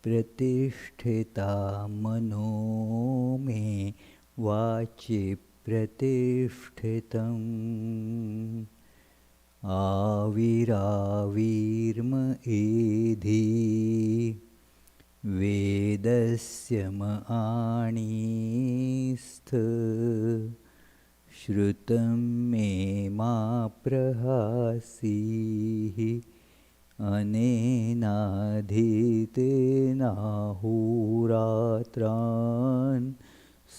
प्रतिष्ठिता मनो मे वाचि प्रतिष्ठितम् आविराविर्म एधि वेदस्य आणीस्थ श्रुतं मे मा प्रहासीः अनेनाधीतेनाहोरात्रान्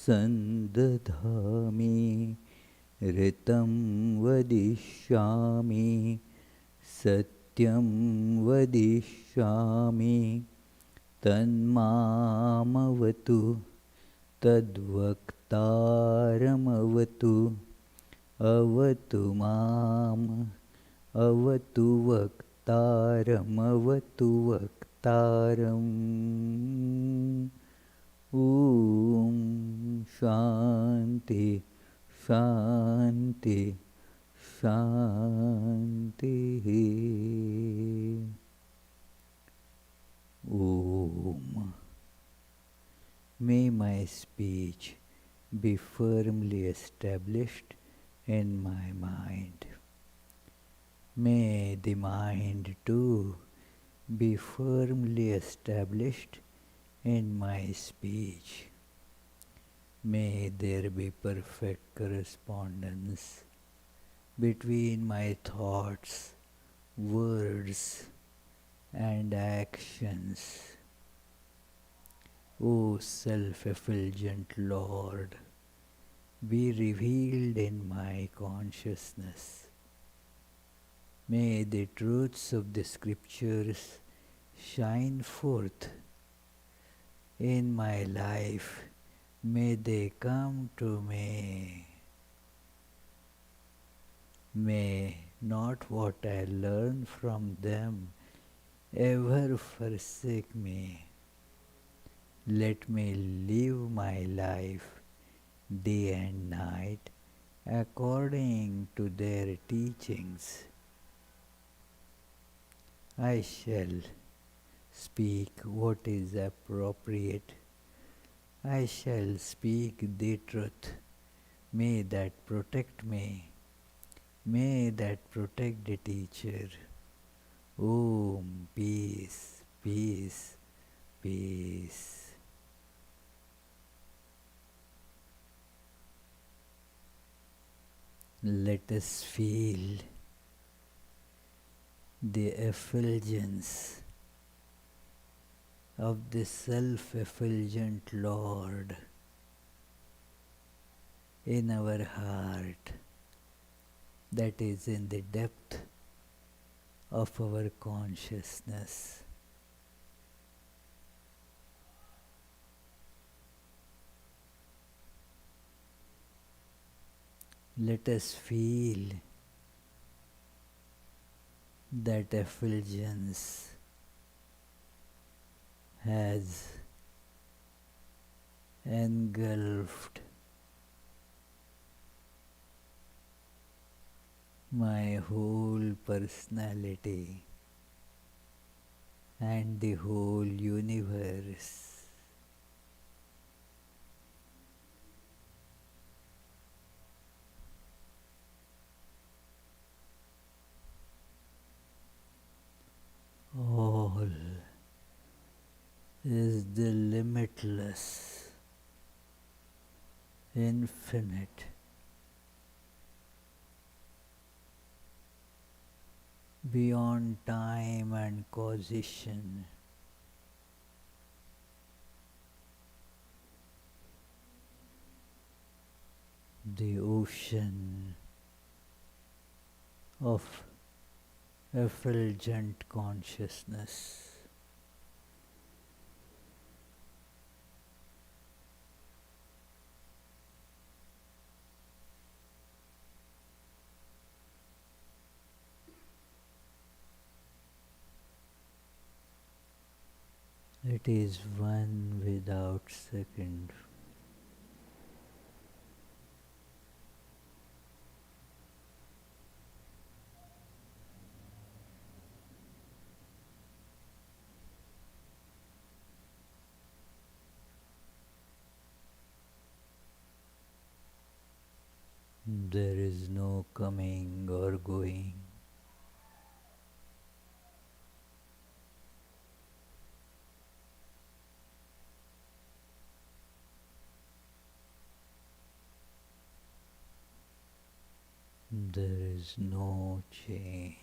सन्दधामि ऋतं वदिष्यामि सत्यं वदिष्यामि तन्मामवतु तद्वक्तारमवतु अवतु माम् अवतु वक्तारमवतु वक्तारम् ॐ शान्ति शान्ति शान्तिः Om. May my speech be firmly established in my mind. May the mind too be firmly established in my speech. May there be perfect correspondence between my thoughts, words, and actions. O self-effulgent Lord, be revealed in my consciousness. May the truths of the scriptures shine forth in my life. May they come to me. May not what I learn from them ever forsake me. Let me live my life day and night according to their teachings. I shall speak what is appropriate. I shall speak the truth. May that protect me. May that protect the teacher. Om, peace, peace, peace. Let us feel the effulgence of the self-effulgent Lord in our heart, that is in the depth of our consciousness. Let us feel that effulgence has engulfed my whole personality and the whole universe. All is the limitless, infinite, beyond time and causation. The ocean of effulgent consciousness. It is one without second. There is no coming or going. There is no change.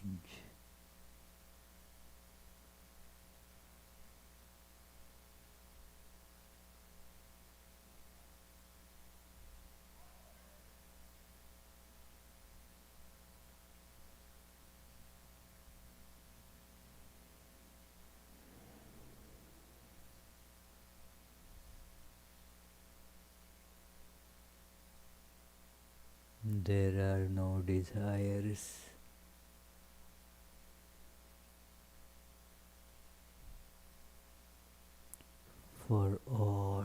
There are no desires. For all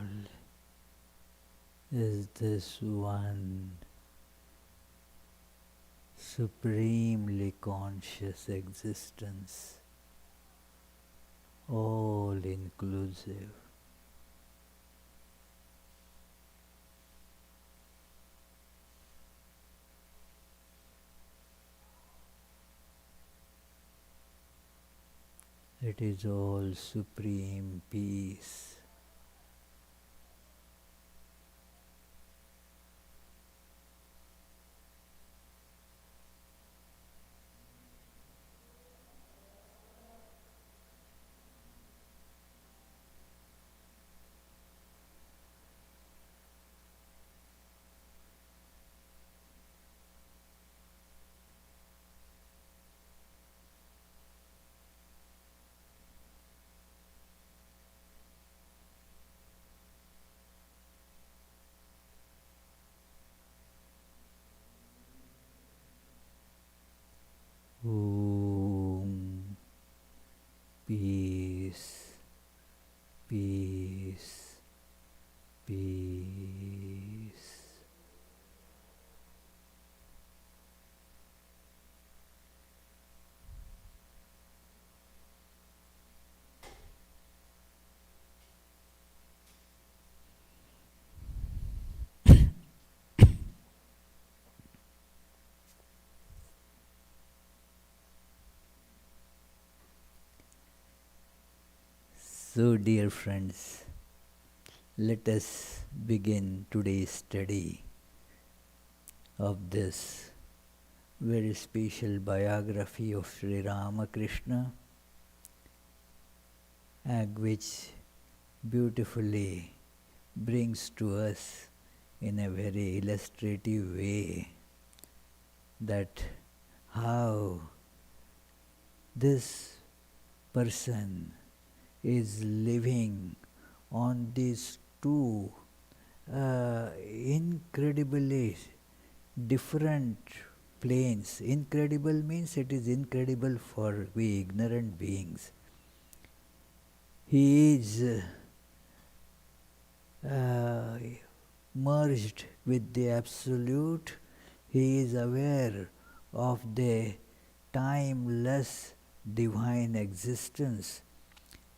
is this one supremely conscious existence, all inclusive. It is all supreme peace. Om. Peace, peace, peace. So, dear friends, let us begin today's study of this very special biography of Sri Ramakrishna, which beautifully brings to us in a very illustrative way that how this person is living on these two incredibly different planes. Incredible means it is incredible for we ignorant beings. He is merged with the Absolute. He is aware of the timeless divine existence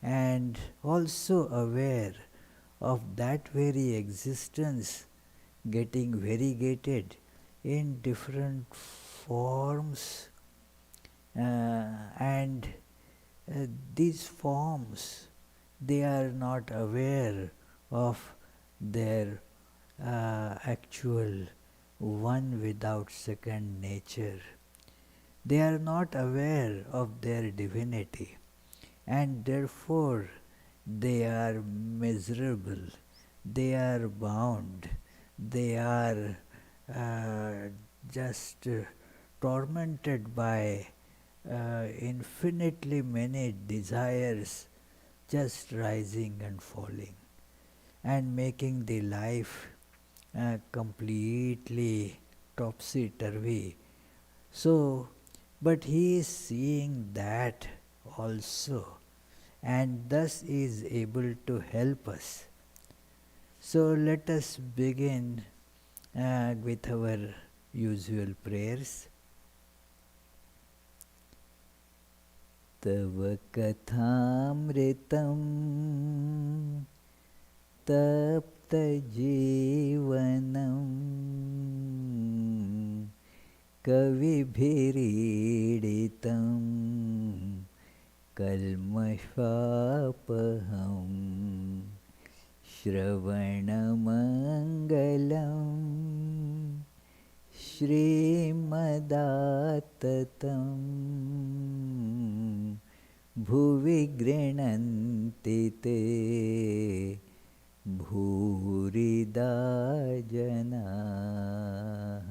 and also aware of that very existence getting variegated in different forms and these forms, they are not aware of their actual one without second nature. They are not aware of their divinity, and therefore they are miserable, they are bound, they are just tormented by infinitely many desires just rising and falling and making the life completely topsy-turvy. So, but he is seeing that also and thus is able to help us. So let us begin with our usual prayers. Tava kathamritam tapta jivanam कविभिरीडितं कल्मषापहं श्रवणमङ्गलं श्रीमदाततं भुवि गृह्णन्ति ते भूरिदा जनाः.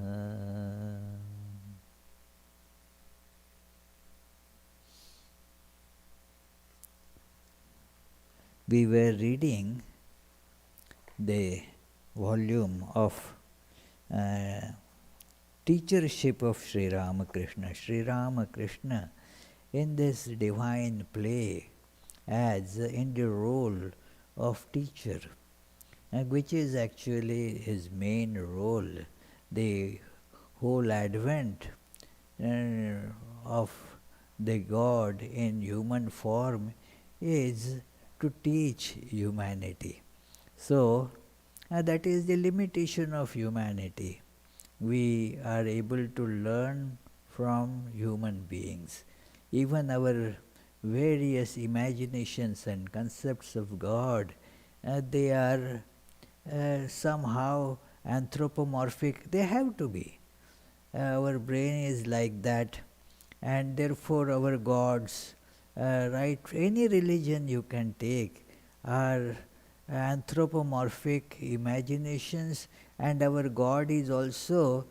We were reading the volume of teachership of Sri Ramakrishna. Sri Ramakrishna in this divine play as in the role of teacher, which is actually his main role. The whole advent of the God in human form is to teach humanity. So that is the limitation of humanity. We are able to learn from human beings. Even our various imaginations and concepts of God, they are somehow anthropomorphic. They have to be. Our brain is like that, and therefore our gods, right, any religion you can take, are anthropomorphic imaginations, and our God is also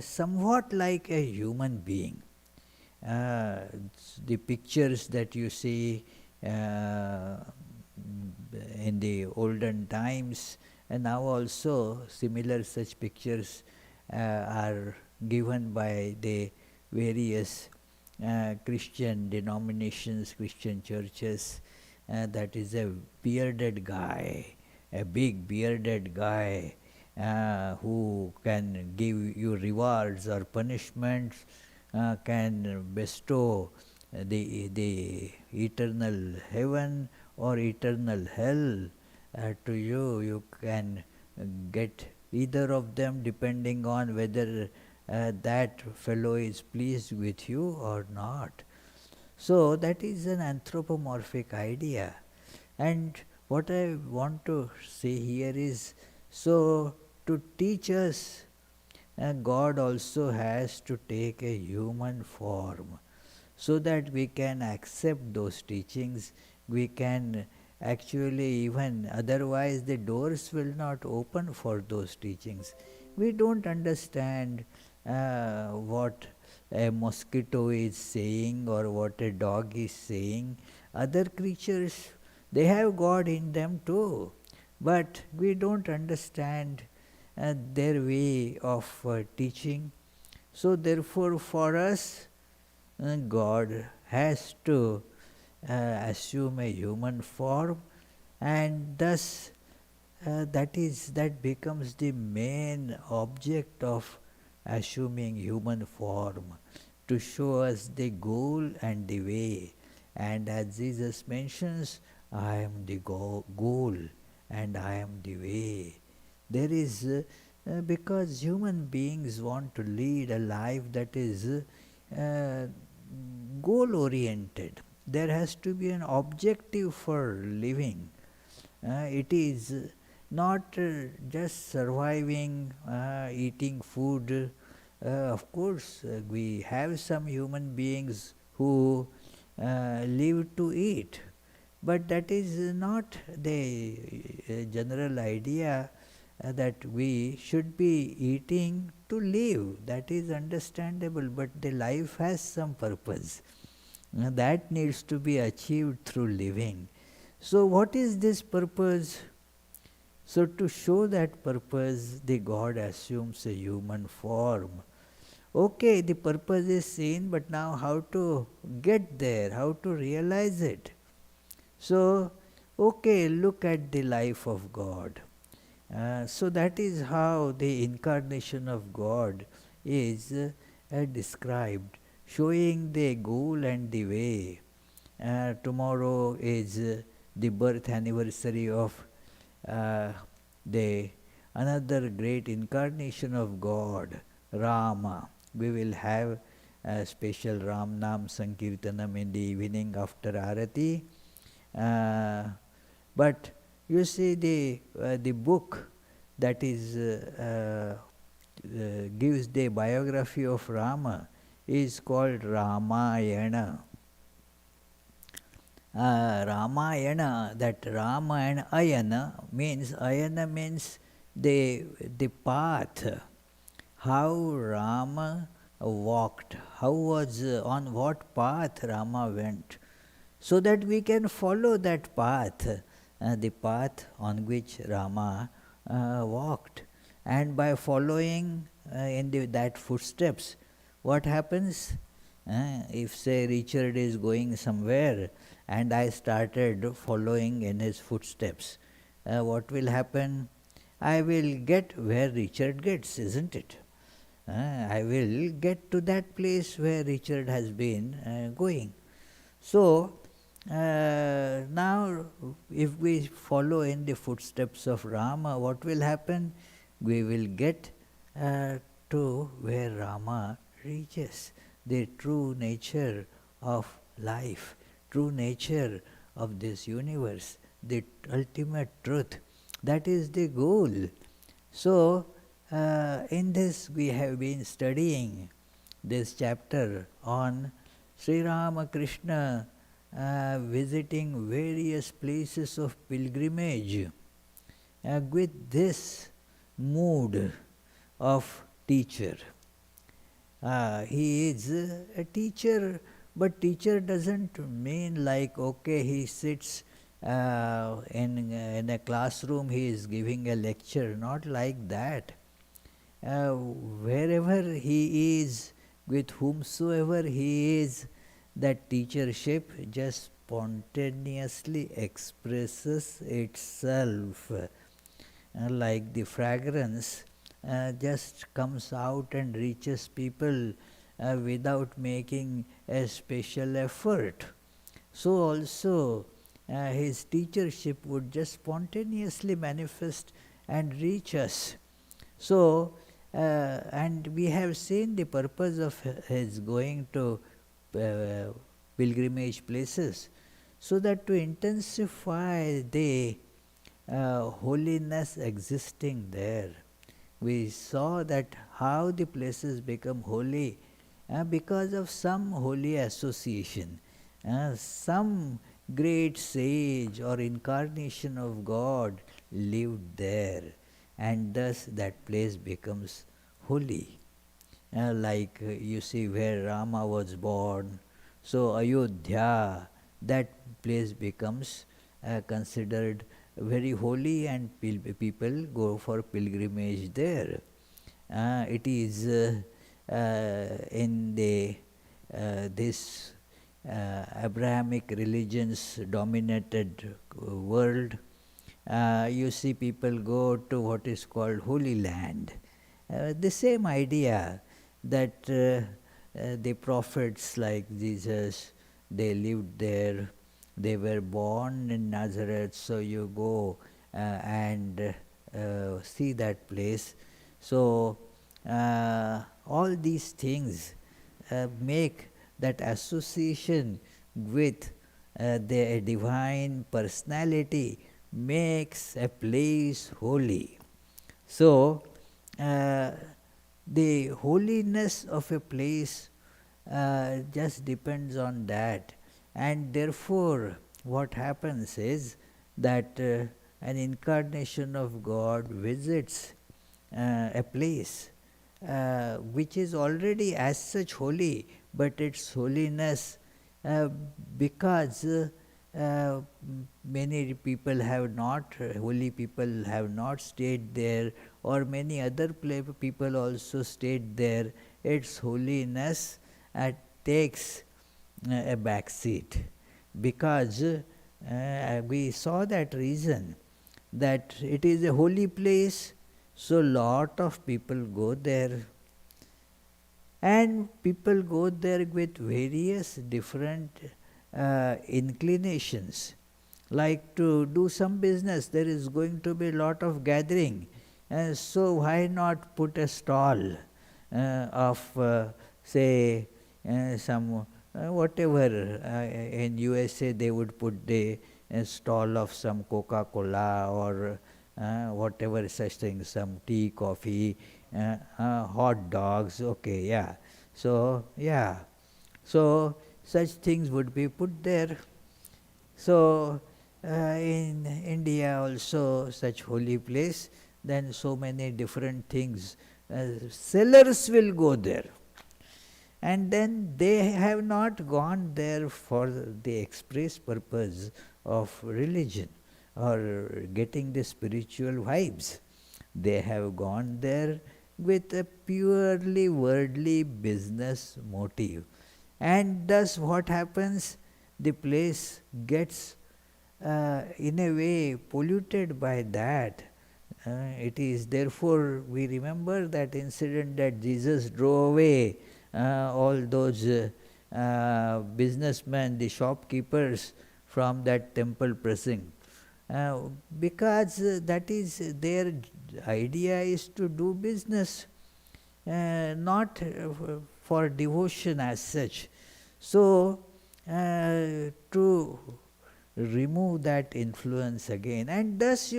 somewhat like a human being. The pictures that you see in the olden times, and now also similar such pictures are given by the various Christian denominations, Christian churches. That is a bearded guy, a big bearded guy who can give you rewards or punishments, can bestow the eternal heaven or eternal hell to you. You can get either of them depending on whether that fellow is pleased with you or not. So that is an anthropomorphic idea. And what I want to say here is, so to teach us, God also has to take a human form so that we can accept those teachings. We can actually, even otherwise the doors will not open for those teachings. We don't understand what a mosquito is saying or what a dog is saying. Other creatures, they have God in them too, but we don't understand their way of teaching. So therefore for us, God has to assume a human form, and thus that becomes the main object of assuming human form, to show us the goal and the way. And as Jesus mentions, I am the goal and I am the way. There is because human beings want to lead a life that is goal oriented. There has to be an objective for living. It is not just surviving, eating food. Of course, we have some human beings who live to eat, but that is not the general idea that we should be eating to live. That is understandable, but the life has some purpose. That needs to be achieved through living. So what is this purpose? So to show that purpose, the God assumes a human form. Okay, the purpose is seen, but now how to get there, how to realize it? So, okay, look at the life of God. So that is how the incarnation of God is described, showing the goal and the way. Tomorrow is the birth anniversary of the another great incarnation of God, Rama. we will have a special Ram Nam Sankirtanam in the evening after Arati. But you see the book that is gives the biography of Rama is called Ramayana. Ramayana, that Rama and Ayana means the path, how Rama walked, how was on what path Rama went, so that we can follow that path, the path on which Rama walked. And by following in that footsteps, what happens? If say Richard is going somewhere and I started following in his footsteps, what will happen? I will get where Richard gets, isn't it? I will get to that place where Richard has been going. So, now if we follow in the footsteps of Rama, what will happen? We will get to where Rama reaches, the true nature of life, true nature of this universe, the ultimate truth. That is the goal. So, in this we have been studying this chapter on Sri Ramakrishna visiting various places of pilgrimage with this mood of teacher. He is a teacher, but teacher doesn't mean like, okay, he sits in a classroom, he is giving a lecture, not like that. Wherever he is, with whomsoever he is, that teachership just spontaneously expresses itself. Like the fragrance just comes out and reaches people without making a special effort. So also his teachership would just spontaneously manifest and reach us. So, and we have seen the purpose of his going to pilgrimage places, so that to intensify the holiness existing there. We saw that how the places become holy because of some holy association, some great sage or incarnation of God lived there, and thus that place becomes holy. Like you see where Rama was born, so Ayodhya, that place becomes considered very holy, and people go for pilgrimage there. It is in the this Abrahamic religions dominated world. You see people go to what is called Holy Land. The same idea that the prophets like Jesus, they lived there, they were born in Nazareth, so you go and see that place. So all these things make that association with the divine personality makes a place holy. So the holiness of a place just depends on that, and therefore what happens is that an incarnation of God visits a place which is already as such holy, but its holiness because many people have not, holy people have not stayed there, or many other people also stayed there, its holiness takes a back seat, because we saw that reason, that it is a holy place, so lot of people go there. And people go there with various different inclinations. Like to do some business, there is going to be a lot of gathering. So why not put a stall? of say some whatever in USA they would put the stall of some Coca-Cola or whatever such things, some tea, coffee, hot dogs, okay, yeah. So, yeah, so such things would be put there. So, in India also such holy place, then so many different things. Sellers will go there, and then they have not gone there for the express purpose of religion or getting the spiritual vibes. They have gone there with a purely worldly business motive. And thus what happens? The place gets in a way polluted by that. It is therefore we remember that incident that Jesus drove away all those businessmen, the shopkeepers from that temple precinct. Because that is their idea is to do business, not for devotion as such. So, to remove that influence again, and thus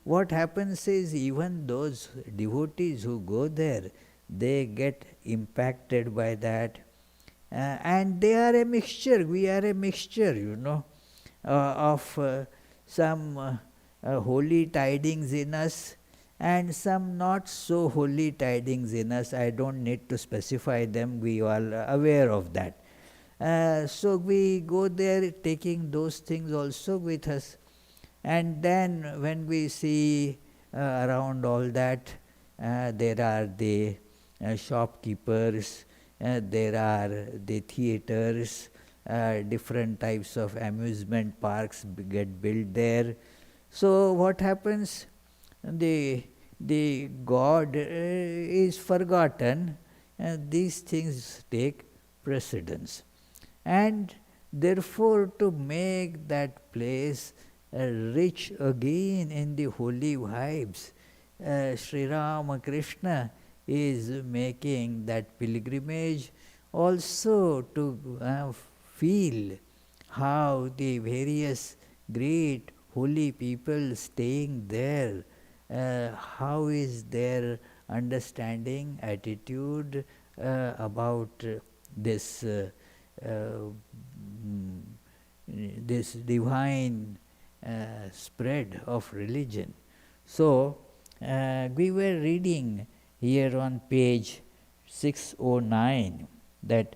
what happens is even those devotees who go there, they get impacted by that, and they are a mixture, we are a mixture of some holy tidings in us and some not so holy tidings in us. I don't need to specify them, we all are aware of that. So we go there taking those things also with us, and then when we see around all that, there are the shopkeepers, there are the theaters, different types of amusement parks get built there. So what happens? The God is forgotten, and these things take precedence. And therefore, to make that place rich again in the holy vibes, Sri Ramakrishna is making that pilgrimage also to feel how the various great holy people staying there, how is their understanding, attitude about this this divine spread of religion. So, we were reading here on page 609 that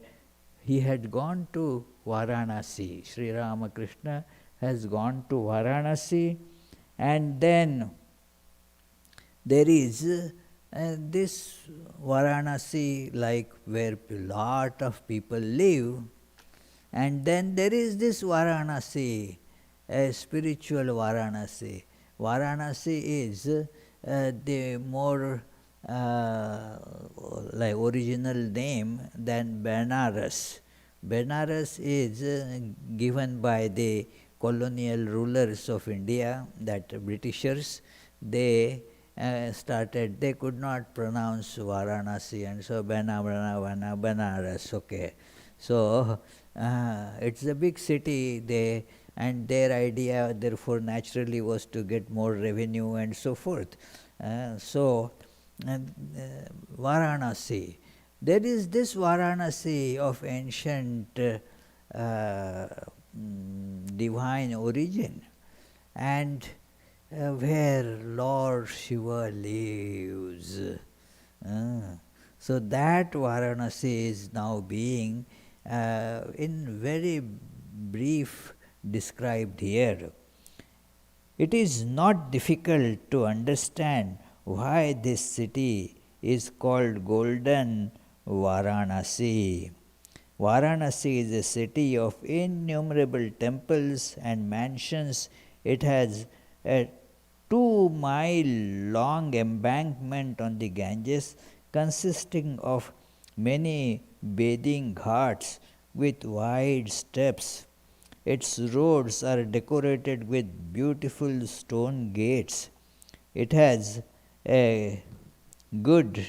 he had gone to Varanasi. Sri Ramakrishna has gone to Varanasi, and then there is this Varanasi, like where a lot of people live, and then there is this Varanasi, a spiritual Varanasi. Varanasi is the more like original name than Benares. Benares is given by the colonial rulers of India, that Britishers. They started, they could not pronounce Varanasi, and so Benares, okay. So, it's a big city, and their idea therefore naturally was to get more revenue and so forth. So, Varanasi, there is this Varanasi of ancient divine origin, and where Lord Shiva lives. So that Varanasi is now being in very brief described here. It is not difficult to understand why this city is called Golden Varanasi. Varanasi is a city of innumerable temples and mansions. It has a 2-mile long embankment on the Ganges consisting of many bathing ghats with wide steps. Its roads are decorated with beautiful stone gates. It has a good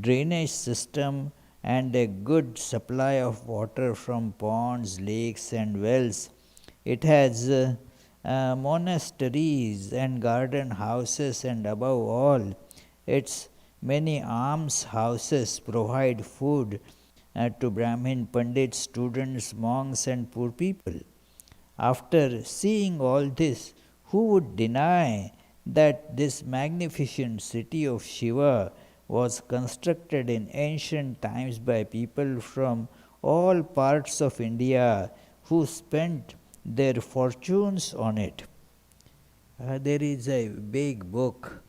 drainage system, and a good supply of water from ponds, lakes, and wells. It has monasteries and garden houses, and above all, its many alms houses provide food to Brahmin Pandits, students, monks, and poor people. After seeing all this, who would deny that this magnificent city of Shiva was constructed in ancient times by people from all parts of India who spent their fortunes on it? There is a big book.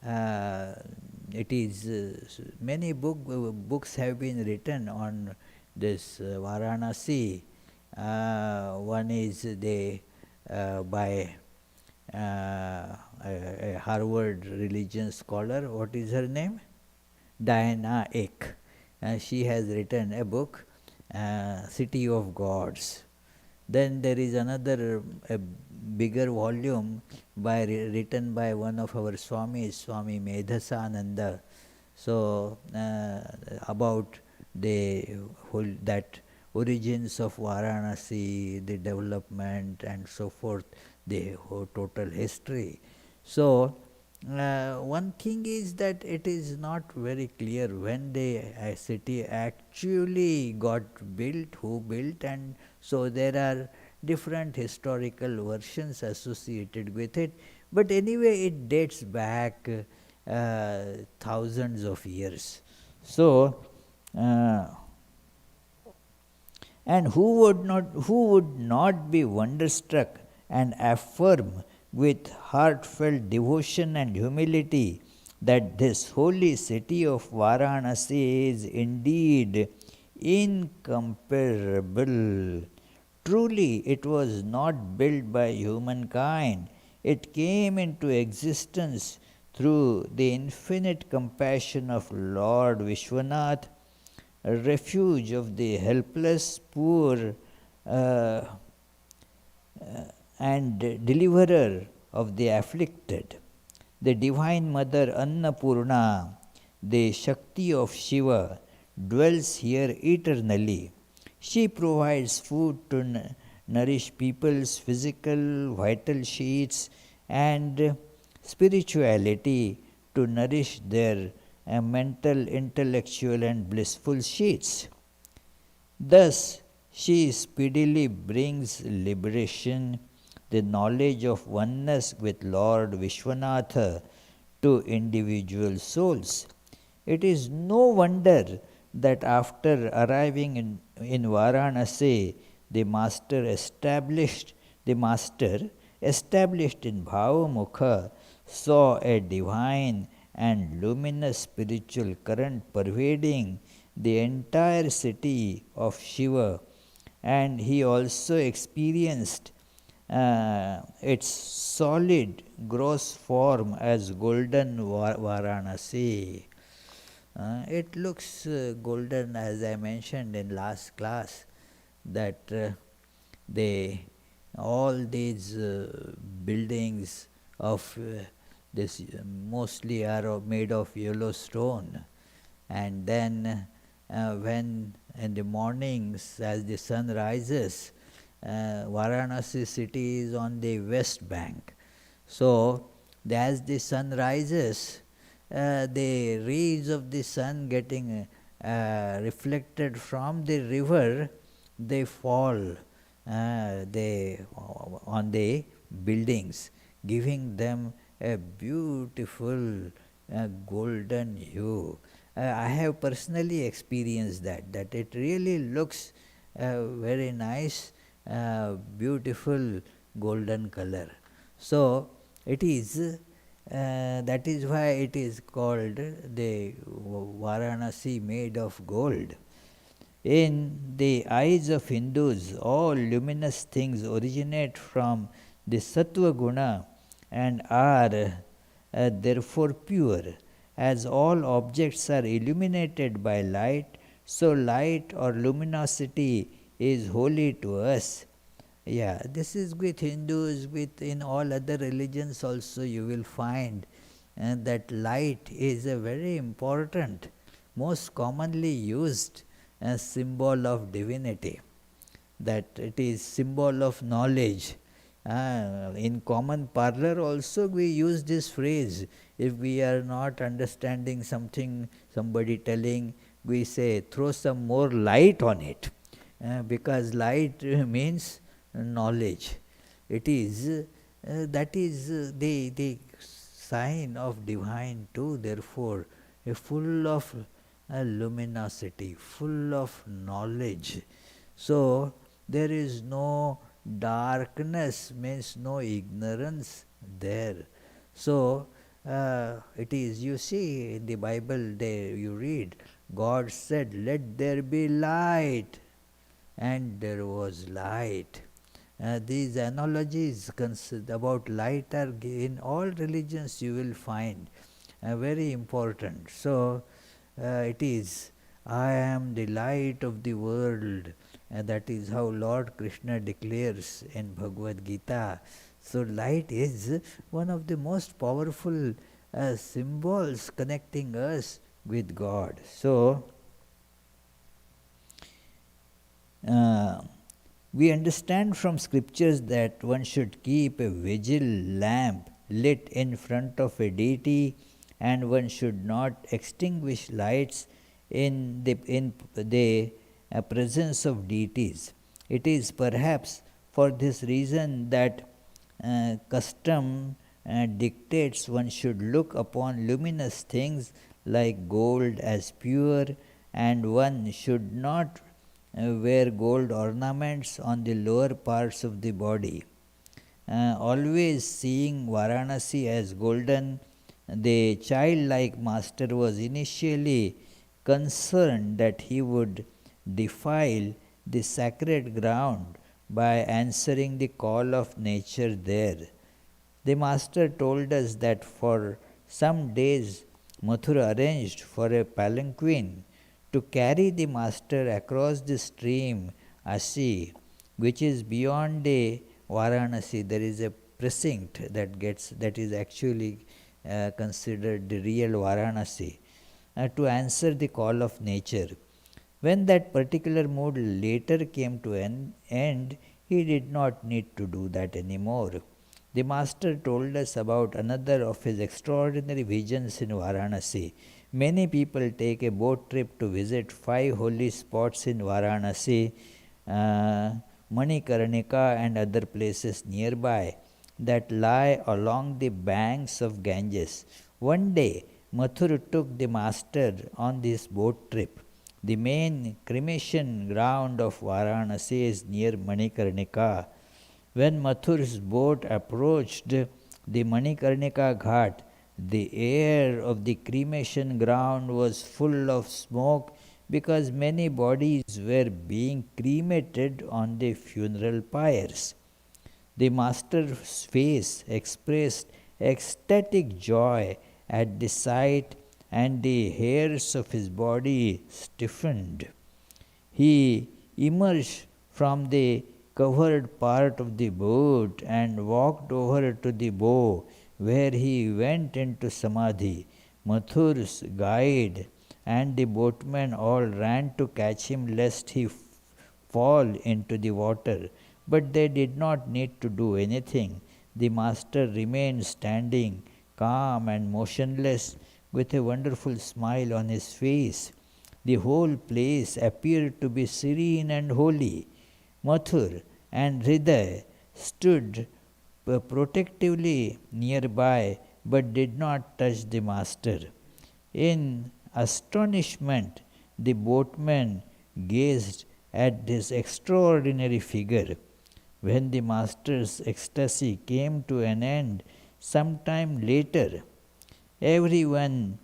Uh, it is many books have been written on this Varanasi. One is by a Harvard religion scholar. What is her name? Diana Eck. She has written a book, City of Gods. Then there is another a bigger volume written by one of our Swamis, Swami Medhasananda. So about the whole that origins of Varanasi, the development, and so forth, the whole total history. So one thing is that it is not very clear when the city actually got built, who built, and so there are different historical versions associated with it. But anyway, it dates back thousands of years. So, and who would not be wonderstruck and affirm with heartfelt devotion and humility that this holy city of Varanasi is indeed incomparable. Truly, it was not built by humankind. It came into existence through the infinite compassion of Lord Vishwanath, a refuge of the helpless, poor, uh, and deliverer of the afflicted. The Divine Mother Annapurna, the Shakti of Shiva, dwells here eternally. She provides food to nourish people's physical, vital sheets and spirituality to nourish their mental, intellectual, and blissful sheets. Thus, she speedily brings liberation, the knowledge of oneness with Lord Vishwanatha to individual souls. It is no wonder that after arriving in Varanasi, the master established in Bhavamukha saw a divine and luminous spiritual current pervading the entire city of Shiva, and he also experienced its solid gross form as golden Varanasi. It looks golden, as I mentioned in last class, that they all these buildings of this mostly are made of yellow stone, and then when in the mornings as the sun rises, Varanasi city is on the west bank. So as the sun rises, the rays of the sun getting reflected from the river, they fall on the buildings, giving them a beautiful golden hue. I have personally experienced that it really looks very nice, beautiful golden color. So it is that is why it is called the Varanasi made of gold. In the eyes of Hindus, all luminous things originate from the Sattva Guna and are therefore pure. As all objects are illuminated by light, so light or luminosity is holy to us. Yeah, this is with Hindus, with in all other religions also you will find that light is a very important most commonly used as symbol of divinity, that it is symbol of knowledge. In common parlor also we use this phrase. If we are not understanding something, somebody telling, we say throw some more light on it, because light means knowledge. It is that is the sign of divine too, therefore full of luminosity, full of knowledge. So there is no darkness, means no ignorance there. So it is, you see in the Bible there you read, God said, let there be light, and there was light. These analogies about light are in all religions you will find very important. So it is, I am the light of the world, and that is how Lord Krishna declares in Bhagavad Gita. So light is one of the most powerful symbols connecting us with God. So we understand from scriptures that one should keep a vigil lamp lit in front of a deity, and one should not extinguish lights in the presence of deities. It is perhaps for this reason that custom dictates one should look upon luminous things like gold as pure, and one should not wear gold ornaments on the lower parts of the body. Always seeing Varanasi as golden, the childlike master was initially concerned that he would defile the sacred ground by answering the call of nature there. The master told us that for some days Mathura arranged for a palanquin to carry the master across the stream Asi, which is beyond the Varanasi. There is a precinct that is actually considered the real Varanasi, to answer the call of nature. When that particular mood later came to an end, he did not need to do that anymore. The master told us about another of his extraordinary visions in Varanasi. Many people take a boat trip to visit 5 holy spots in Varanasi, Manikarnika and other places nearby that lie along the banks of Ganges. One day, Mathur took the master on this boat trip. The main cremation ground of Varanasi is near Manikarnika. When Mathur's boat approached the Manikarnika Ghat, the air of the cremation ground was full of smoke because many bodies were being cremated on the funeral pyres. The master's face expressed ecstatic joy at the sight, and the hairs of his body stiffened. He emerged from the covered part of the boat and walked over to the bow, where he went into samadhi. Mathur's guide and the boatmen all ran to catch him lest he fall into the water, but they did not need to do anything. The master remained standing, calm and motionless, with a wonderful smile on his face. The whole place appeared to be serene and holy. Mathur and Hriday stood protectively nearby, but did not touch the master. In astonishment, the boatmen gazed at this extraordinary figure. When the master's ecstasy came to an end some time later, everyone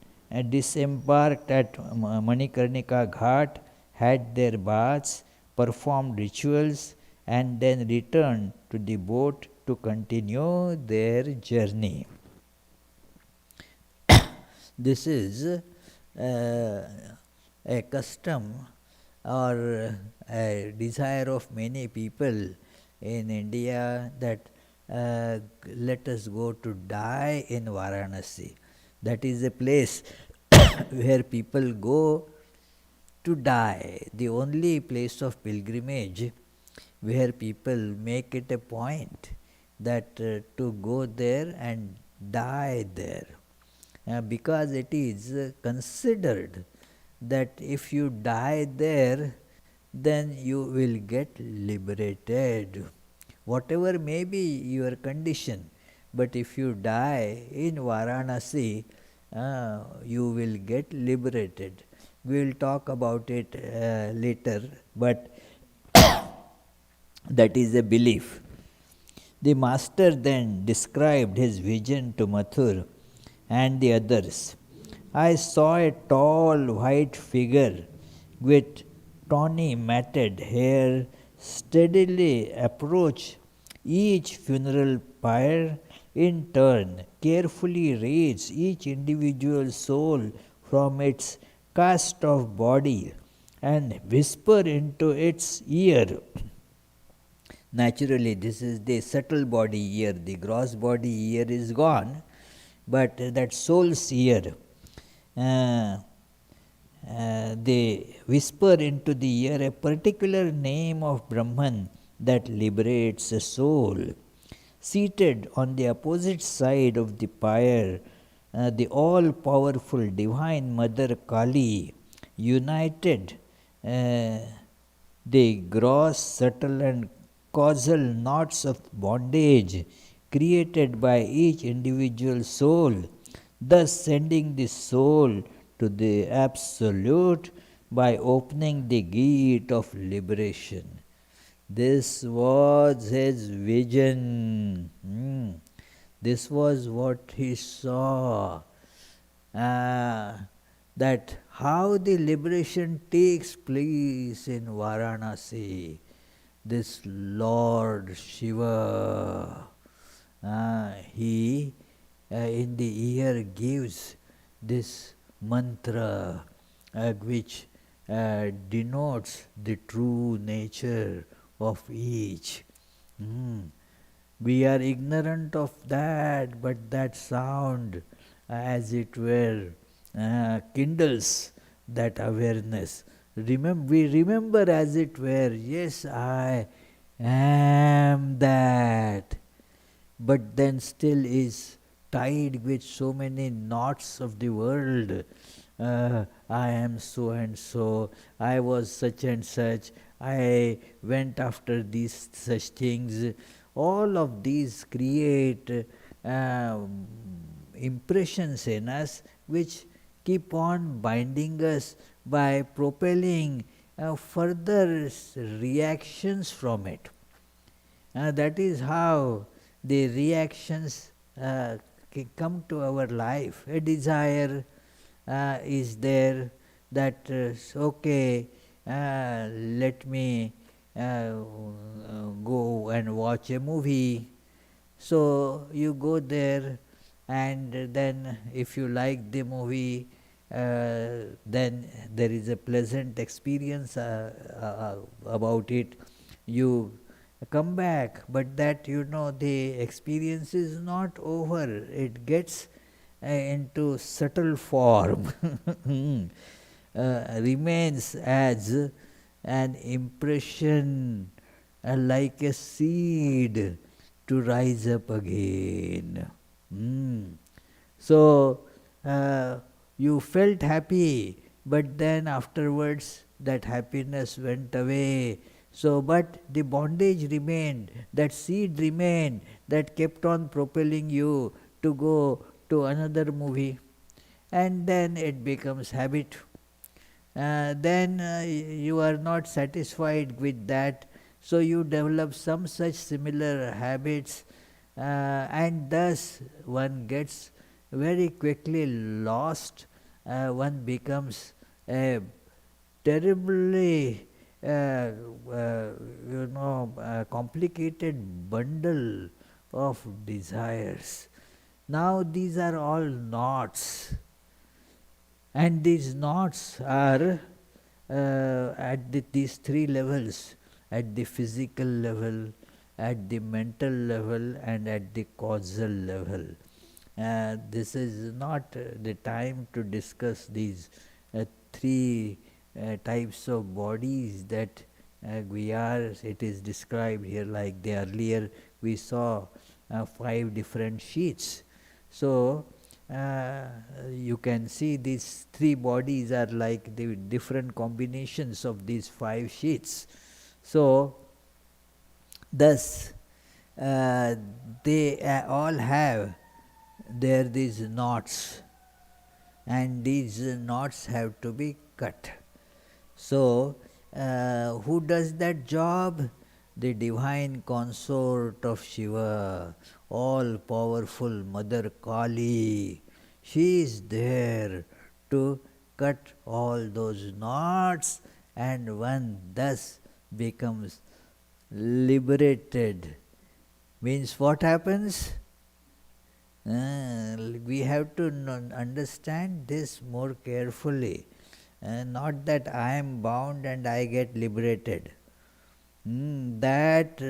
disembarked at Manikarnika Ghat, had their baths, performed rituals, and then returned to the boat to continue their journey. This is a custom or a desire of many people in India that let us go to die in Varanasi. That is a place where people go to die, the only place of pilgrimage where people make it a point that to go there and die there. Because it is considered that if you die there, then you will get liberated. Whatever may be your condition, but if you die in Varanasi, you will get liberated. We will talk about it later, but that is a belief. The master then described his vision to Mathur and the others. I saw a tall white figure with tawny matted hair steadily approach each funeral pyre in turn, carefully raise each individual soul from its cast off body and whisper into its ear. Naturally, this is the subtle body ear, the gross body ear is gone, but that soul's ear, they whisper into the ear a particular name of Brahman that liberates a soul. Seated on the opposite side of the pyre, the all-powerful Divine Mother Kali united the gross, subtle and causal knots of bondage created by each individual soul, thus sending the soul to the Absolute by opening the gate of liberation. This was his vision. This was what he saw. That how the liberation takes place in Varanasi. This Lord Shiva, he in the ear gives this mantra which denotes the true nature of each. We are ignorant of that, but that sound, as it were, kindles that awareness. We remember as it were, yes, I am that, but then still is tied with so many knots of the world. I am so and so, I was such and such, I went after these such things. All of these create impressions in us which keep on binding us by propelling further reactions from it. That is how the reactions come to our life. A desire is there that, okay, let me go and watch a movie. So you go there, and then if you like the movie, then there is a pleasant experience about it. You come back, but that, the experience is not over. It gets into subtle form, remains as an impression, like a seed to rise up again. So you felt happy, but then afterwards that happiness went away. So, but the bondage remained, that seed remained, that kept on propelling you to go to another movie, and then it becomes habit. Then you are not satisfied with that, so you develop some such similar habits, and thus one gets very quickly lost. One becomes a terribly complicated bundle of desires. Now these are all knots, and these knots are at these three levels: at the physical level, at the mental level, and at the causal level. This is not the time to discuss these three types of bodies that we are. It is described here like the earlier we saw 5 different sheets. So you can see these 3 bodies are like the different combinations of these 5 sheets. So thus they all have these knots, and these knots have to be cut. So who does that job? The divine consort of Shiva, all powerful Mother Kali. She is there to cut all those knots, and one thus becomes liberated. Means what happens? We have to understand this more carefully. Not that I am bound and I get liberated. That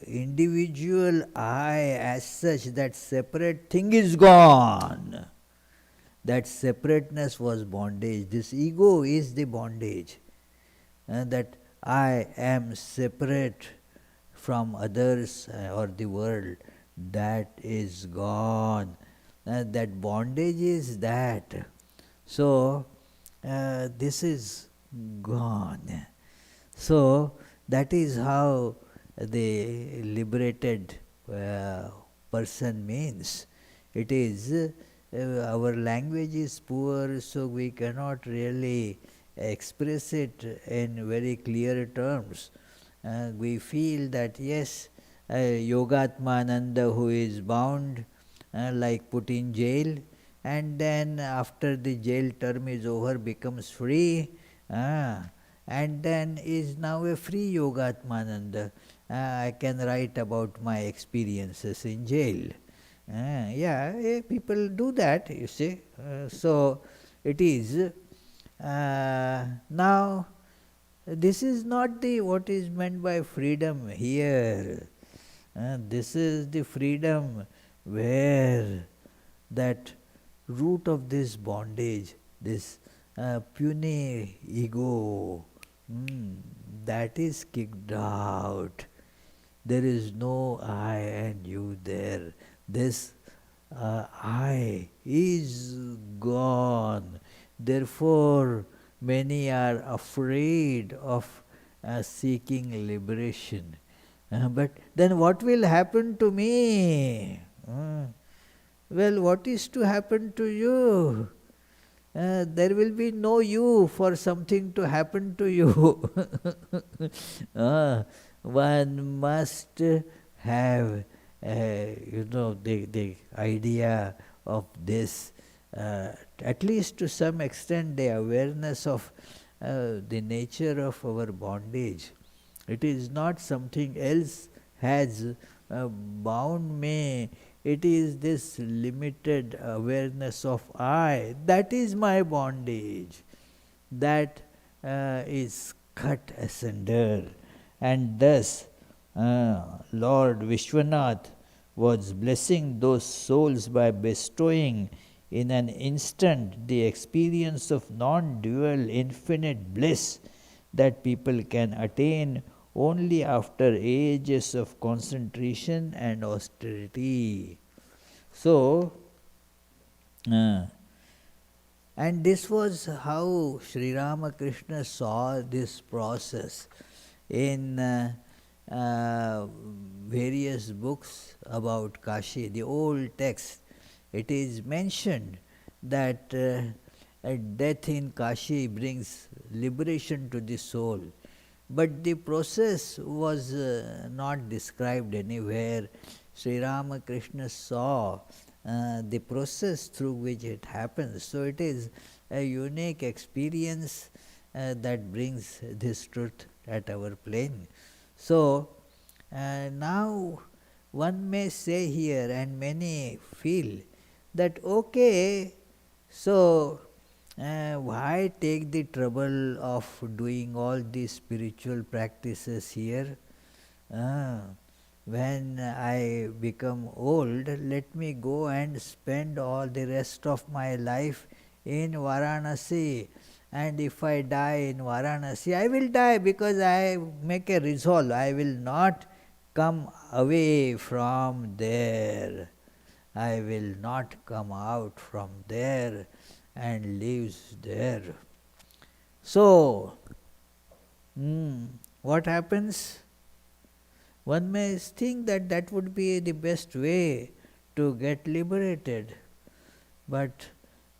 individual I as such, that separate thing is gone. That separateness was bondage. This ego is the bondage. That I am separate from others or the world, that is gone. That bondage is that. So this is gone. So that is how the liberated person means. It is our language is poor, so we cannot really express it in very clear terms. We feel that yes, Yogatmananda, who is bound, like put in jail, and then after the jail term is over becomes free, and then is now a free Yogatmananda. I can write about my experiences in jail. People do that, you see. So it is now. This is not the what is meant by freedom here. This is the freedom where that root of this bondage, this puny ego, that is kicked out. There is no I and you there. This I is gone. Therefore, many are afraid of seeking liberation. But then what will happen to me? Well, what is to happen to you? There will be no you for something to happen to you. One must have, the idea of this, at least to some extent, the awareness of the nature of our bondage. It is not something else has bound me. It is this limited awareness of I. That is my bondage. That is cut asunder. And thus, Lord Vishwanath was blessing those souls by bestowing in an instant the experience of non-dual infinite bliss that people can attain only after ages of concentration and austerity. So, and this was how Sri Ramakrishna saw this process in various books about Kashi, the old text. It is mentioned that death in Kashi brings liberation to the soul. But the process was not described anywhere. Sri Ramakrishna saw the process through which it happens. So it is a unique experience that brings this truth at our plane. So now one may say here, and many feel that okay, so why take the trouble of doing all these spiritual practices here? when I become old, let me go and spend all the rest of my life in Varanasi. And if I die in Varanasi, I will die, because I make a resolve, I will not come away from there. I will not come out from there and lives there. So, what happens? One may think that that would be the best way to get liberated, but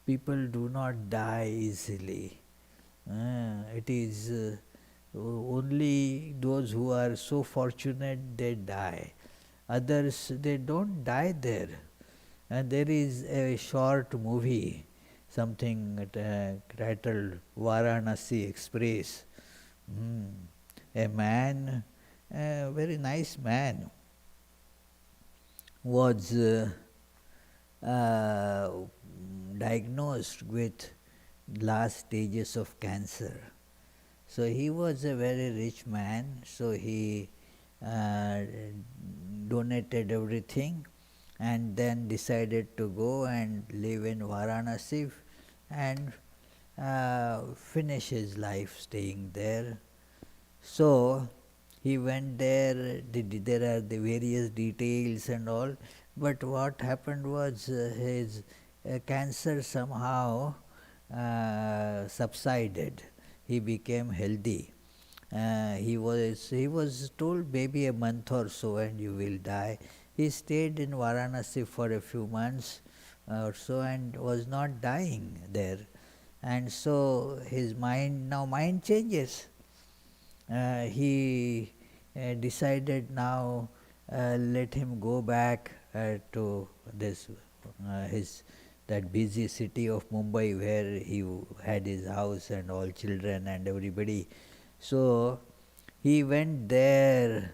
people do not die easily. It is only those who are so fortunate they die. Others, they don't die there. And there is a short movie, something titled Varanasi Express. A man, a very nice man, was diagnosed with last stages of cancer. So he was a very rich man, so he donated everything and then decided to go and live in Varanasi and finish his life staying there. So he went there, there are the various details and all, but what happened was his cancer somehow subsided. He became healthy. He was told maybe a month or so and you will die. He stayed in Varanasi for a few months or so and was not dying there. And so his mind changes. He decided now let him go back to this that busy city of Mumbai, where he had his house and all children and everybody. So he went there,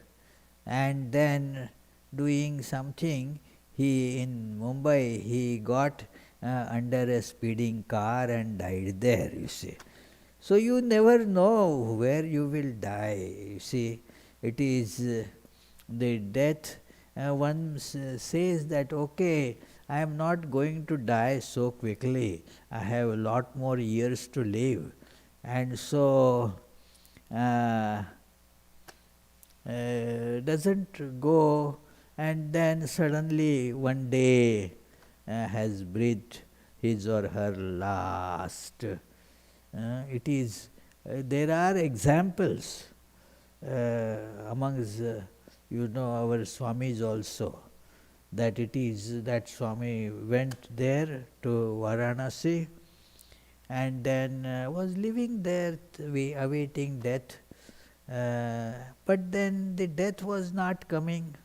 and then doing something, he in Mumbai he got under a speeding car and died there, you see. So you never know where you will die, you see. It is the death. One says that, okay, I am not going to die so quickly. I have a lot more years to live. And so doesn't go, and then suddenly one day has breathed his or her last. It is there are examples amongst our Swamis also, that it is that Swami went there to Varanasi and then was living there awaiting death, but then the death was not coming.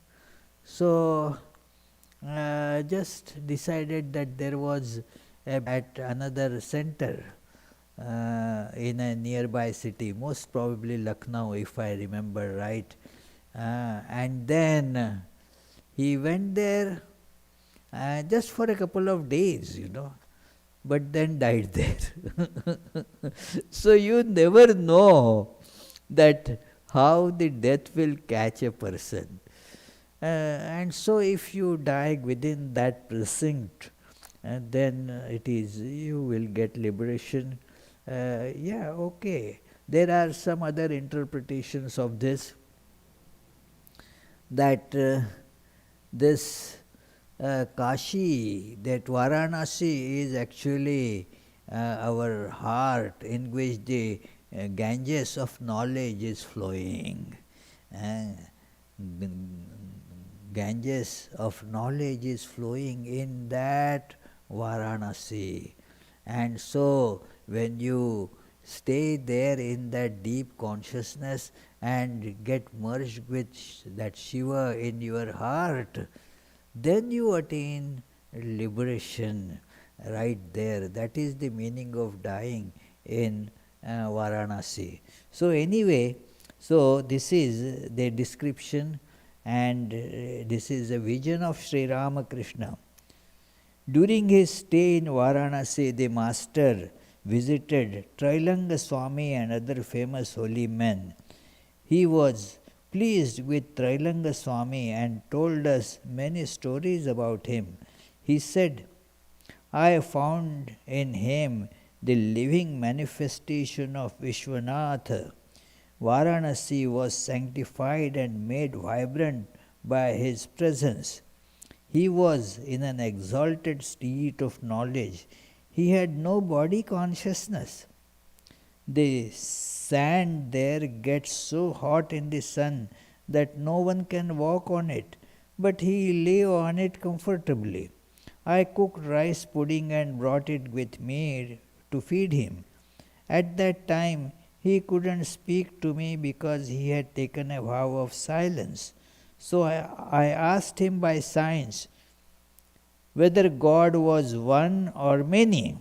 So just decided that there was at another center in a nearby city, most probably Lucknow if I remember right, and then he went there just for a couple of days, but then died there. So you never know that how the death will catch a person. And so if you die within that precinct, then it is you will get liberation. Okay. There are some other interpretations of this, that this Kashi, that Varanasi is actually our heart in which the Ganges of knowledge is flowing. Ganges of knowledge is flowing in that Varanasi. And so when you stay there in that deep consciousness and get merged with that Shiva in your heart, then you attain liberation right there. That is the meaning of dying in Varanasi. So anyway, so this is the description, and this is a vision of Sri Ramakrishna. During his stay in Varanasi, the master visited Trailanga Swami and other famous holy men. He was pleased with Trailanga Swami and told us many stories about him. He said, I found in him the living manifestation of Vishwanatha. Varanasi was sanctified and made vibrant by his presence. He was in an exalted state of knowledge. He had no body consciousness. The sand there gets so hot in the sun that no one can walk on it, but he lay on it comfortably. I cooked rice pudding and brought it with me to feed him. At that time, he couldn't speak to me because he had taken a vow of silence. So I asked him by signs whether God was one or many.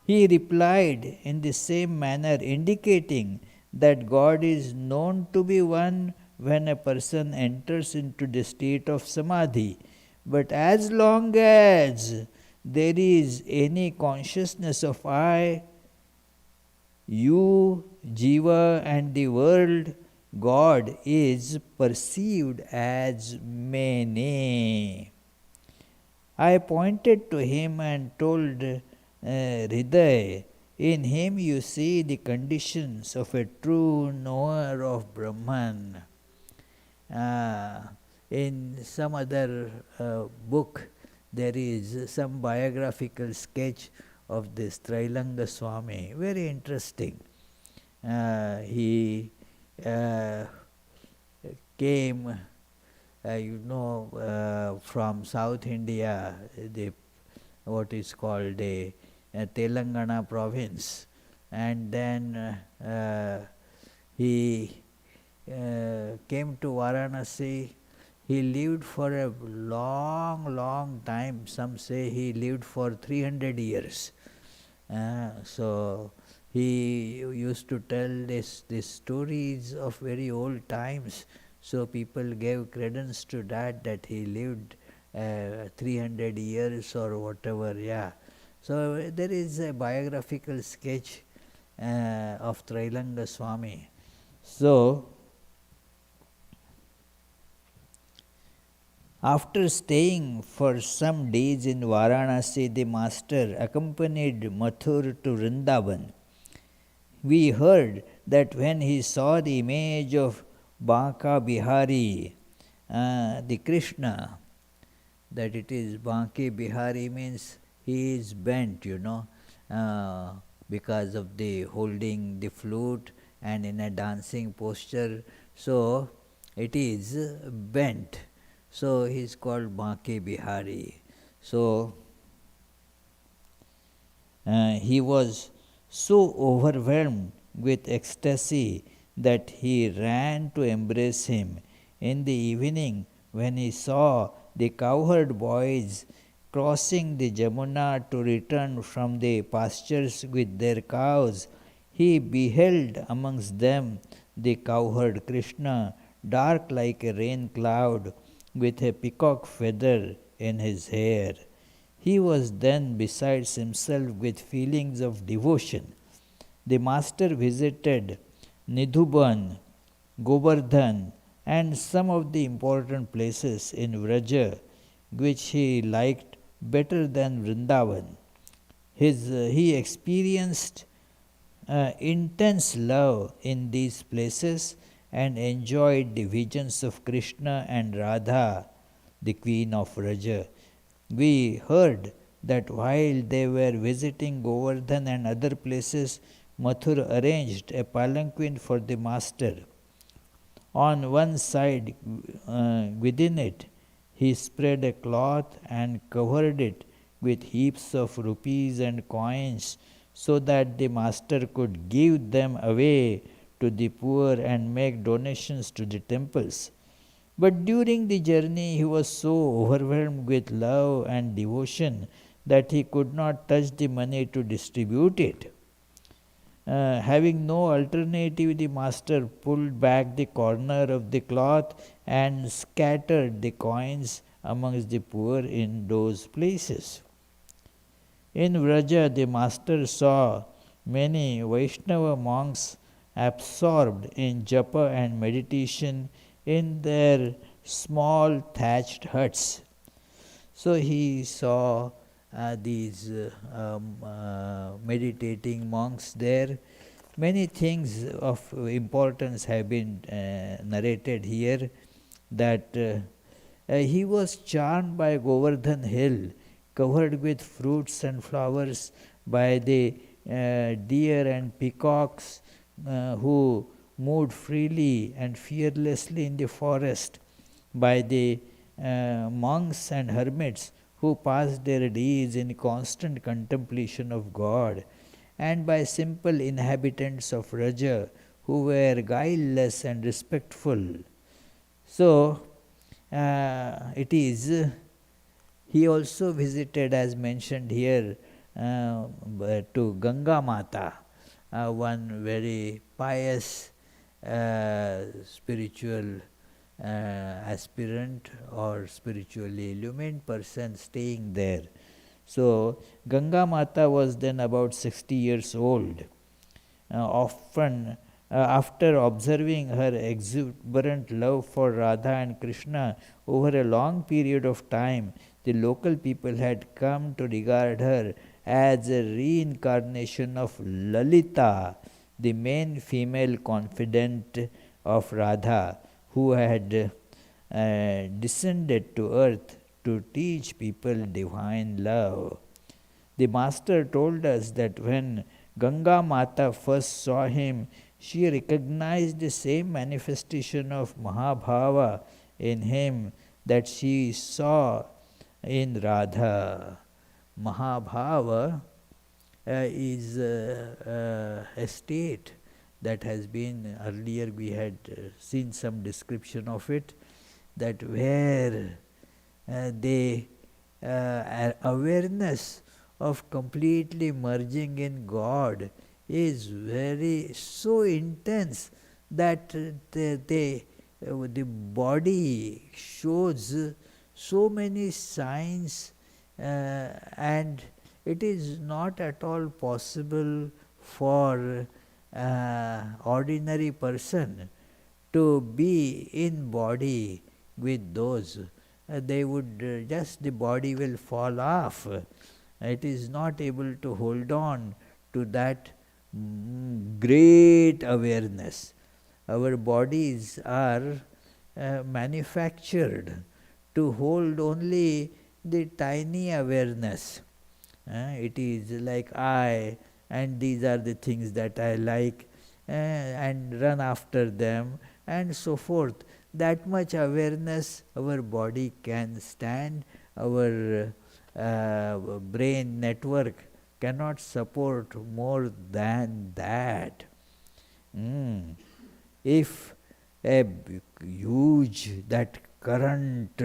He replied in the same manner, indicating that God is known to be one when a person enters into the state of samadhi. But as long as there is any consciousness of I, you, Jiva, and the world, God is perceived as many. I pointed to him and told Hriday, in him you see the conditions of a true knower of Brahman. In some other book, there is some biographical sketch of this Trailanga Swami, very interesting. He came, from South India, what is called a Telangana province, and then he came to Varanasi. He lived for a long time. Some say he lived for 300 years. So he used to tell these stories of very old times. So people gave credence to that he lived 300 years or whatever. Yeah. So there is a biographical sketch of Trailanga Swami. So after staying for some days in Varanasi, the master accompanied Mathur to Vrindavan. We heard that when he saw the image of Banka Bihari, the Krishna, that it is Banke Bihari means he is bent, because of the holding the flute and in a dancing posture. So it is bent. So he is called Banke Bihari. So he was so overwhelmed with ecstasy that he ran to embrace him. In the evening, when he saw the cowherd boys crossing the Jamuna to return from the pastures with their cows, he beheld amongst them the cowherd Krishna, dark like a rain cloud, with a peacock feather in his hair. He was then beside himself with feelings of devotion. The master visited Nidhuban, Govardhan, and some of the important places in Vraja, which he liked better than Vrindavan. He experienced intense love in these places and enjoyed the visions of Krishna and Radha, the queen of Vraja. We heard that while they were visiting Govardhan and other places, Mathur arranged a palanquin for the master. On one side, within it, he spread a cloth and covered it with heaps of rupees and coins, so that the master could give them away to the poor and make donations to the temples. But during the journey he was so overwhelmed with love and devotion that he could not touch the money to distribute it. Having no alternative, the master pulled back the corner of the cloth and scattered the coins amongst the poor in those places. In Vraja, the master saw many Vaishnava monks absorbed in japa and meditation in their small thatched huts. So he saw these meditating monks there. Many things of importance have been narrated here, that he was charmed by Govardhan hill, covered with fruits and flowers, by the deer and peacocks who moved freely and fearlessly in the forest, by the monks and hermits who passed their days in constant contemplation of God, and by simple inhabitants of Raja who were guileless and respectful. So, it is, he also visited, as mentioned here, to Ganga Mata, one very pious spiritual aspirant or spiritually illumined person staying there. So, Ganga Mata was then about 60 years old. Often, after observing her exuberant love for Radha and Krishna over a long period of time, the local people had come to regard her as a reincarnation of Lalita, the main female confidant of Radha, who had descended to earth to teach people divine love. The Master told us that when Ganga Mata first saw him, she recognized the same manifestation of Mahabhava in him that she saw in Radha. Mahabhava is a state that has been, earlier we had seen some description of it, that where the awareness of completely merging in God is very so intense that the body shows so many signs, and it is not at all possible for ordinary person to be in body with those. They would just, the body will fall off. It is not able to hold on to that great awareness. Our bodies are manufactured to hold only the tiny awareness. It is like I, and these are the things that I like, and run after them, and so forth. That much awareness our body can stand. Our brain network cannot support more than that. If a huge, that current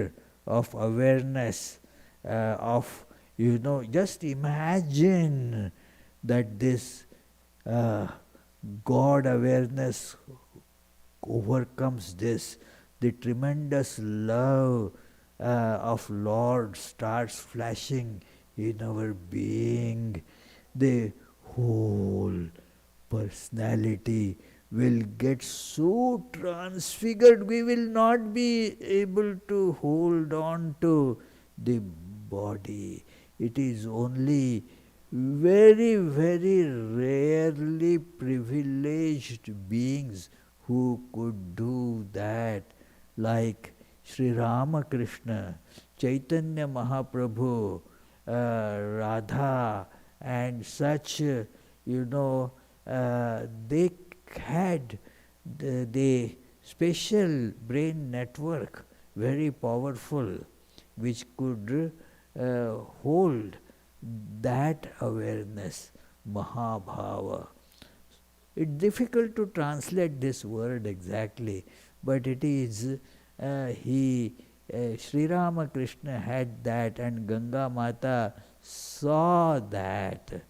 of awareness, of, just imagine that this God awareness overcomes this, the tremendous love of Lord starts flashing in our being, the whole personality will get so transfigured, we will not be able to hold on to the body. It is only very, very rarely privileged beings who could do that, like Sri Ramakrishna, Chaitanya Mahaprabhu, Radha, and such, they had the special brain network, very powerful, which could hold that awareness, Mahabhava. It's difficult to translate this word exactly, but it is, Sri Ramakrishna had that, and Ganga Mata saw that.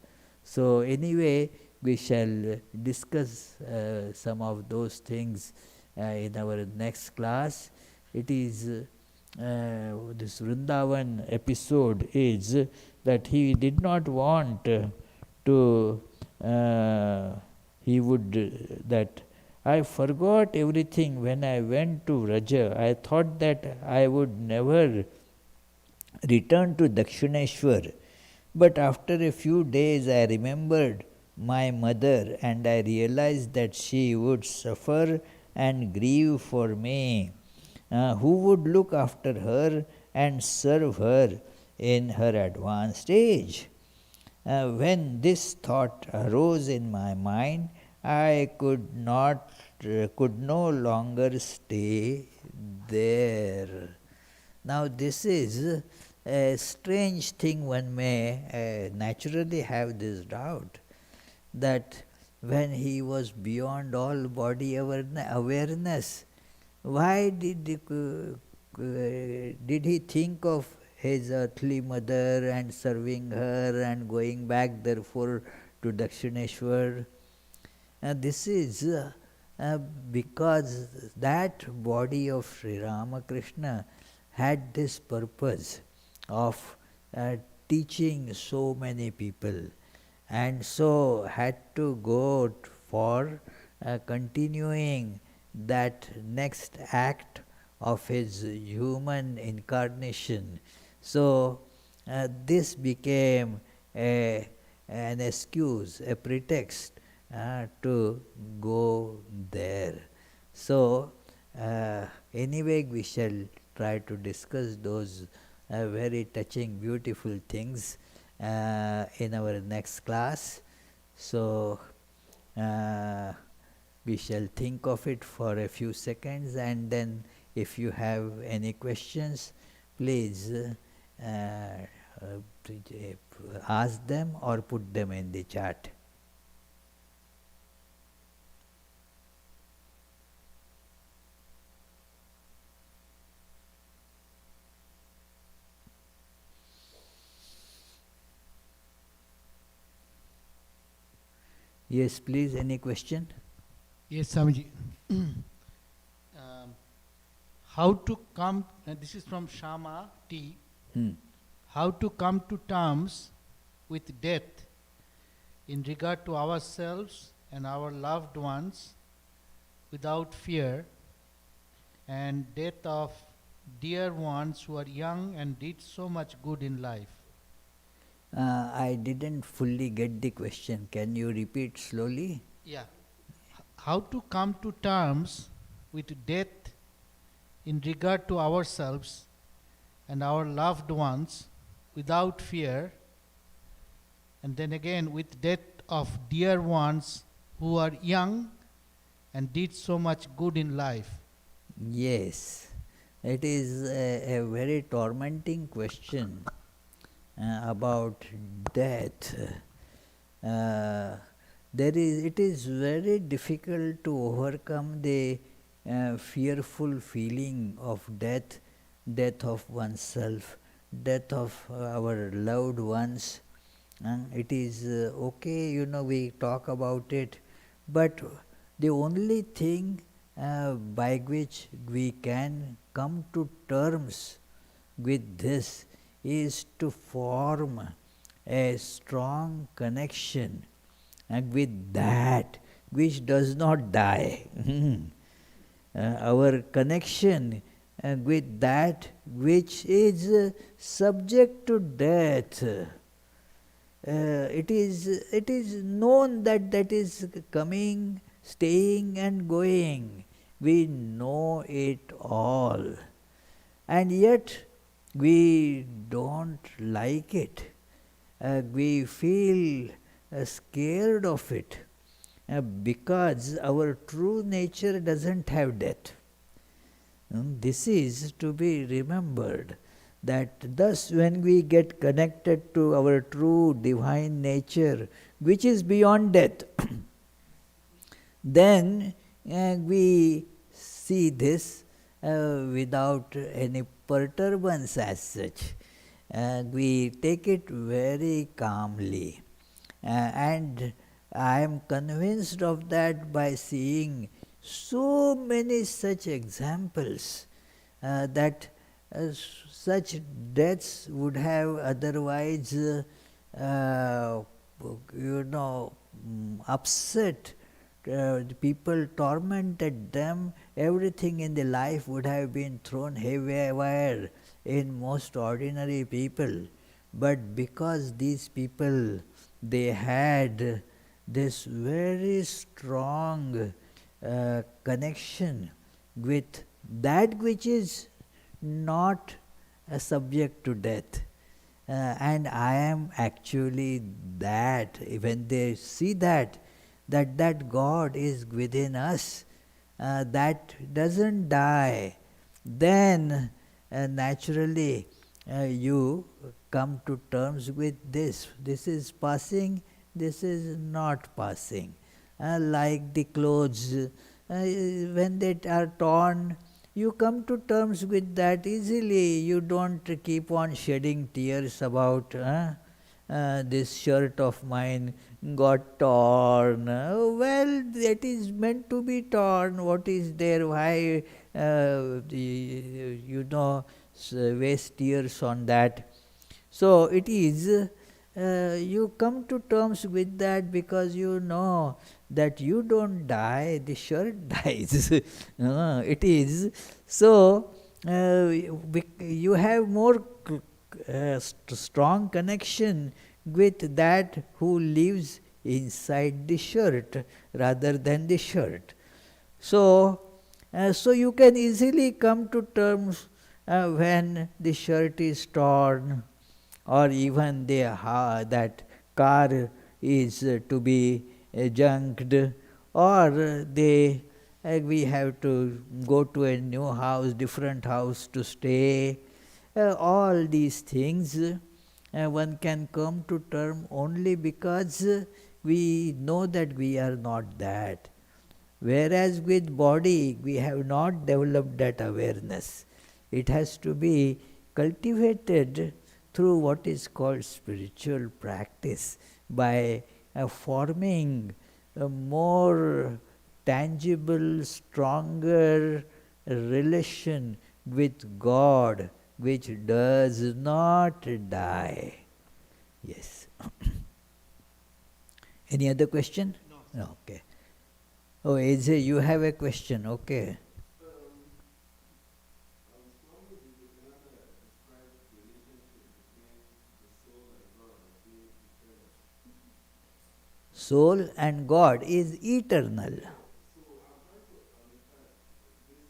So anyway, we shall discuss some of those things in our next class. It is this Vrindavan episode is that he did not want to he would that I forgot everything when I went to Vraja. I thought that I would never return to Dakshineshwar. But after a few days I remembered my mother and I realized that she would suffer and grieve for me. Who would look after her and serve her in her advanced age? When this thought arose in my mind, I could no longer stay there. Now this is a strange thing. One may naturally have this doubt that when he was beyond all body awareness, why did he think of his earthly mother and serving her and going back therefore to Dakshineshwar? This is because that body of Sri Ramakrishna had this purpose of teaching so many people, and so had to go for continuing that next act of his human incarnation. So this became an excuse, a pretext to go there. So anyway, we shall try to discuss those very touching, beautiful things in our next class. So we shall think of it for a few seconds, and then if you have any questions, please ask them or put them in the chat. Yes, please, any question? Yes, Swamiji. How to come, this is from Shama T. How to come to terms with death in regard to ourselves and our loved ones without fear, and death of dear ones who are young and did so much good in life. I didn't fully get the question. Can you repeat slowly? Yeah. How to come to terms with death in regard to ourselves and our loved ones without fear, and then again with death of dear ones who are young and did so much good in life. Yes, it is a very tormenting question about death. It is very difficult to overcome the fearful feeling of death, death of oneself, death of our loved ones. It is okay, we talk about it, but the only thing by which we can come to terms with this is to form a strong connection with that which does not die. Our connection with that which is subject to death. It is known that that is coming, staying and going. We know it all. And yet we don't like it. We feel scared of it because our true nature doesn't have death. This is to be remembered, that thus when we get connected to our true divine nature, which is beyond death, then we see this without any perturbance as such. We take it very calmly. And I am convinced of that by seeing so many such examples that such deaths would have otherwise upset the people tormented them, everything in the life would have been thrown haywire in most ordinary people. But because these people, they had this very strong connection with that which is not subject to death. And I am actually that. When they see that God is within us, that doesn't die, then naturally you come to terms with this. This is passing, this is not passing. Like the clothes, when they are torn, you come to terms with that easily. You don't keep on shedding tears about this shirt of mine got torn. Well, it is meant to be torn. What is there? Why waste tears on that? So it is, you come to terms with that because you know that you don't die, the shirt dies. It is. So you have more strong connection with that who lives inside the shirt rather than the shirt. So you can easily come to terms when the shirt is torn, or even that car is to be junked, or we have to go to a new house, different house to stay. All these things one can come to term only because we know that we are not that. Whereas with body, we have not developed that awareness. It has to be cultivated through what is called spiritual practice, by forming a more tangible, stronger relation with God, which does not die. Yes. Any other question? No. Okay. Oh, AJ, you have a question. Okay. Swami Vivekananda describes the relationship between the soul and God as being eternal. Soul and God is eternal. So I'm trying to understand this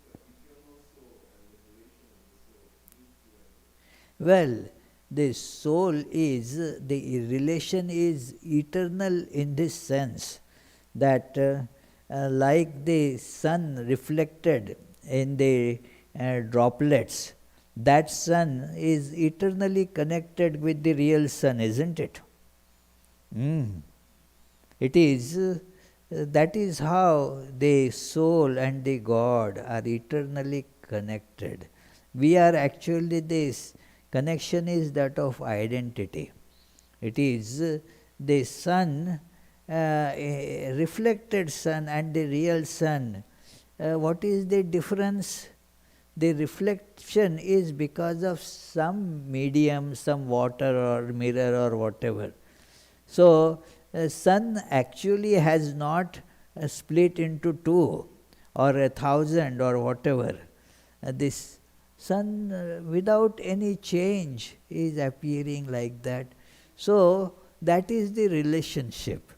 eternal soul and the relation of the soul. These two ideas. Well, the soul is, the relation is eternal in this sense that like the sun reflected in the droplets, that sun is eternally connected with the real sun, isn't it? It is, that is how the soul and the God are eternally connected. We are actually, this connection is that of identity. It is the sun, reflected sun and the real sun. What is the difference? The reflection is because of some medium, some water or mirror or whatever. So, sun actually has not split into two or 1,000 or whatever. This sun without any change is appearing like that. So, that is the relationship,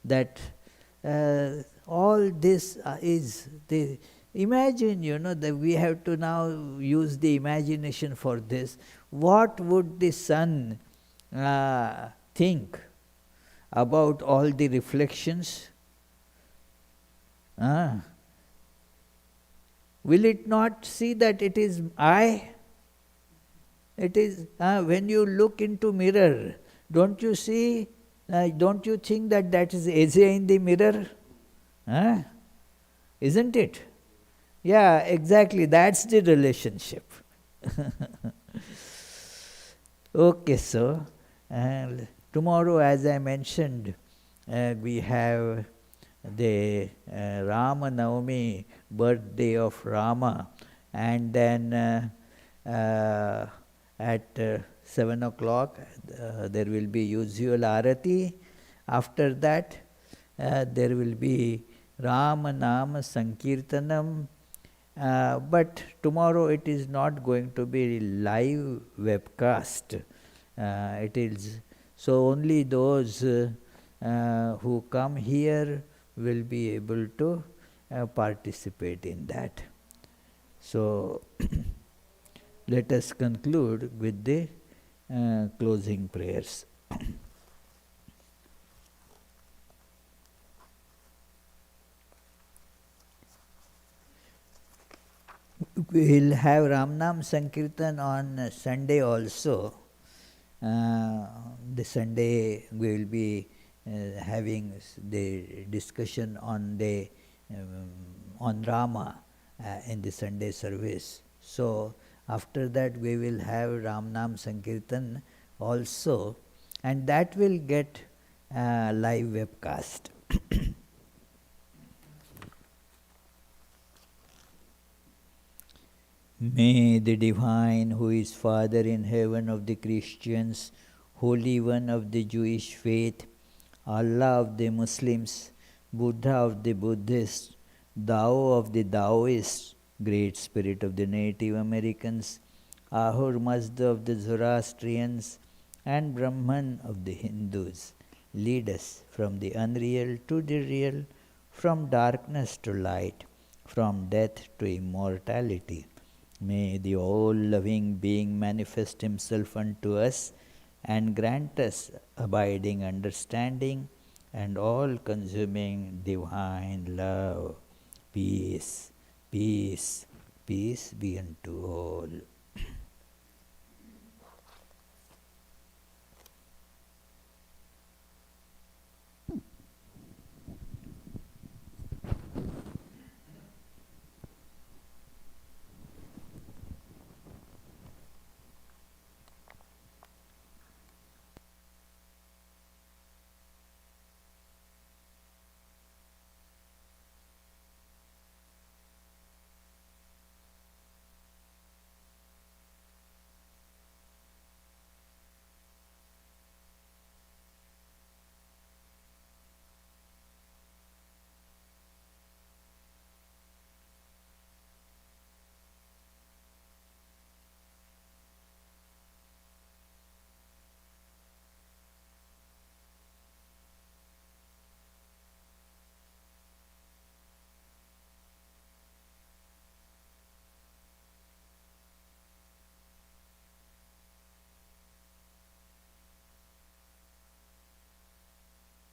that all this is the. Imagine, that we have to now use the imagination for this. What would the sun think about all the reflections? Will it not see that it is I? It is, when you look into mirror, don't you see, don't you think that is Asia in the mirror? Isn't it? Yeah, exactly, that's the relationship. Okay, so tomorrow, as I mentioned, we have the Rama Navami, birthday of Rama, and then at 7 o'clock there will be usual Arati. After that there will be Rama Nama Sankirtanam. But tomorrow it is not going to be live webcast. It is so only those who come here will be able to participate in that. So let us conclude with the closing prayers. We will have Ramnam Sankirtan on Sunday also. The Sunday we will be having the discussion on the on Rama in the Sunday service. So after that we will have Ramnam Sankirtan also, and that will get live webcast. May the Divine, who is Father in heaven of the Christians, Holy One of the Jewish faith, Allah of the Muslims, Buddha of the Buddhists, Tao of the Taoists, Great Spirit of the Native Americans, Ahur Mazda of the Zoroastrians, and Brahman of the Hindus, lead us from the unreal to the real, from darkness to light, from death to immortality. May the all-loving being manifest himself unto us and grant us abiding understanding and all-consuming divine love. Peace, peace, peace be unto all.